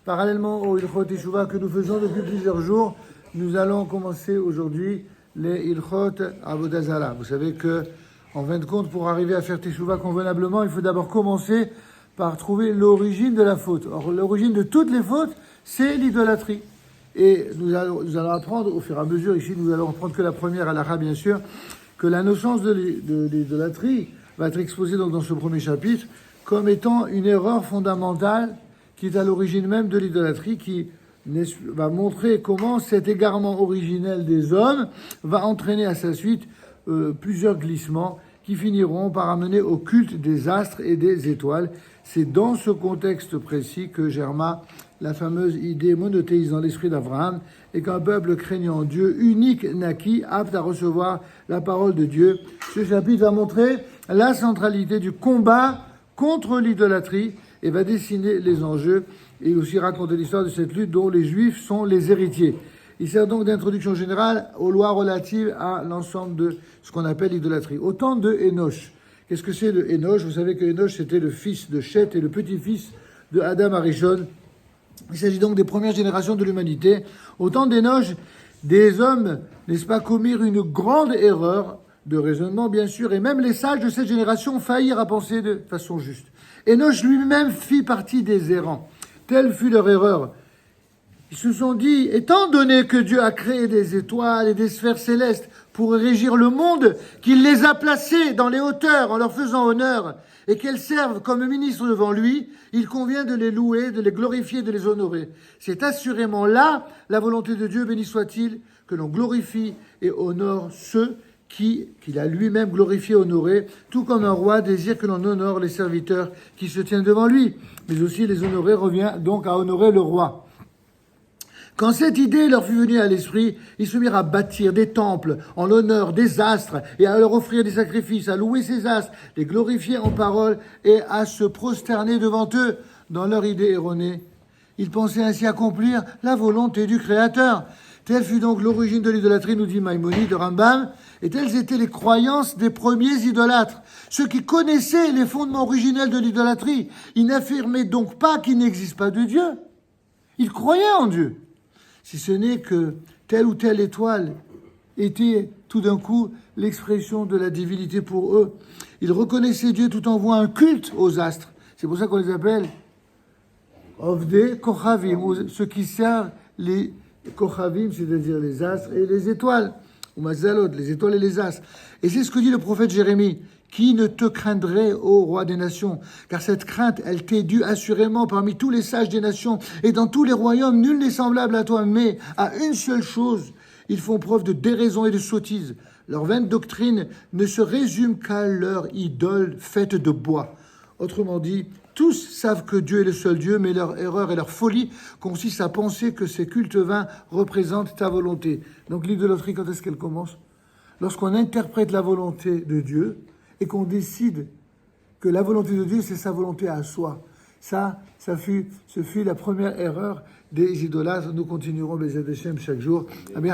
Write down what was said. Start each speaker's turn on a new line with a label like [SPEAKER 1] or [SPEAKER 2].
[SPEAKER 1] Parallèlement au Ilchot Teshuvah que nous faisons depuis plusieurs jours, nous allons commencer aujourd'hui les Ilchot Avodah Zarah. Vous savez que, en fin de compte, pour arriver à faire Teshuvah convenablement, il faut d'abord commencer par trouver l'origine de la faute. Or, l'origine de toutes les fautes, c'est l'idolâtrie. Et nous allons apprendre au fur et à mesure, ici nous allons apprendre que la première halakha, bien sûr, que la notion de l'idolâtrie va être exposée donc dans ce premier chapitre comme étant une erreur fondamentale qui est à l'origine même de l'idolâtrie, qui va montrer comment cet égarement originel des hommes va entraîner à sa suite plusieurs glissements qui finiront par amener au culte des astres et des étoiles. C'est dans ce contexte précis que germa la fameuse idée monothéiste dans l'esprit d'Abraham, et qu'un peuple craignant Dieu unique naquit, apte à recevoir la parole de Dieu. Ce chapitre va montrer la centralité du combat contre l'idolâtrie et va dessiner les enjeux et aussi raconter l'histoire de cette lutte dont les Juifs sont les héritiers. Il sert donc d'introduction générale aux lois relatives à l'ensemble de ce qu'on appelle l'idolâtrie. Au temps de Hénoch. Qu'est-ce que c'est le Hénoch? Vous savez que Hénoch, c'était le fils de Chet et le petit-fils de Adam Arishon. Il s'agit donc des premières générations de l'humanité. Au temps d'Hénoch, des hommes, n'est-ce pas, commirent une grande erreur de raisonnement, bien sûr, et même les sages de cette génération faillirent à penser de façon juste. Hénoch lui-même fit partie des errants. Telle fut leur erreur. Ils se sont dit, étant donné que Dieu a créé des étoiles et des sphères célestes pour régir le monde, qu'il les a placées dans les hauteurs en leur faisant honneur et qu'elles servent comme ministres devant lui, il convient de les louer, de les glorifier, de les honorer. C'est assurément là la volonté de Dieu, béni soit-il, que l'on glorifie et honore ceux qu'il a lui-même glorifié et honoré, tout comme un roi désire que l'on honore les serviteurs qui se tiennent devant lui. Mais aussi les honorer revient donc à honorer le roi. Quand cette idée leur fut venue à l'esprit, ils se mirent à bâtir des temples en l'honneur des astres et à leur offrir des sacrifices, à louer ces astres, les glorifier en parole et à se prosterner devant eux dans leur idée erronée. Ils pensaient ainsi accomplir la volonté du Créateur. Telle fut donc l'origine de l'idolâtrie, nous dit Maïmonide de Rambam, et telles étaient les croyances des premiers idolâtres. Ceux qui connaissaient les fondements originels de l'idolâtrie, ils n'affirmaient donc pas qu'il n'existe pas de Dieu. Ils croyaient en Dieu. Si ce n'est que telle ou telle étoile était tout d'un coup l'expression de la divinité pour eux. Ils reconnaissaient Dieu tout en vouant un culte aux astres. C'est pour ça qu'on les appelle Ovdei Kochavim, ou ceux qui servent les Kochavim, c'est-à-dire les astres et les étoiles, ou Mazalot, les étoiles et les astres. Et c'est ce que dit le prophète Jérémie. Qui ne te craindrait, ô roi des nations? Car cette crainte, elle t'est due assurément parmi tous les sages des nations. Et dans tous les royaumes, nul n'est semblable à toi. Mais à une seule chose, ils font preuve de déraison et de sottise. Leur vaine doctrine ne se résume qu'à leur idole faite de bois. Autrement dit, tous savent que Dieu est le seul Dieu, mais leur erreur et leur folie consistent à penser que ces cultes vains représentent ta volonté. Donc l'idolâtrie, quand est-ce qu'elle commence? Lorsqu'on interprète la volonté de Dieu, et qu'on décide que la volonté de Dieu, c'est sa volonté à soi. Ce fut la première erreur des idolâtres. Nous continuerons les Hashem chaque jour. Les